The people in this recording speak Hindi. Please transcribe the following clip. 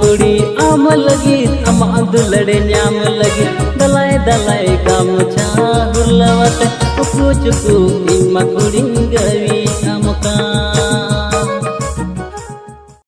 कुड़ी आम लगी अमा दुलड़े न्याम लगी दलाए दलाए काम छा हुरलवत चुकू चुकू इमा कुड़ी गवी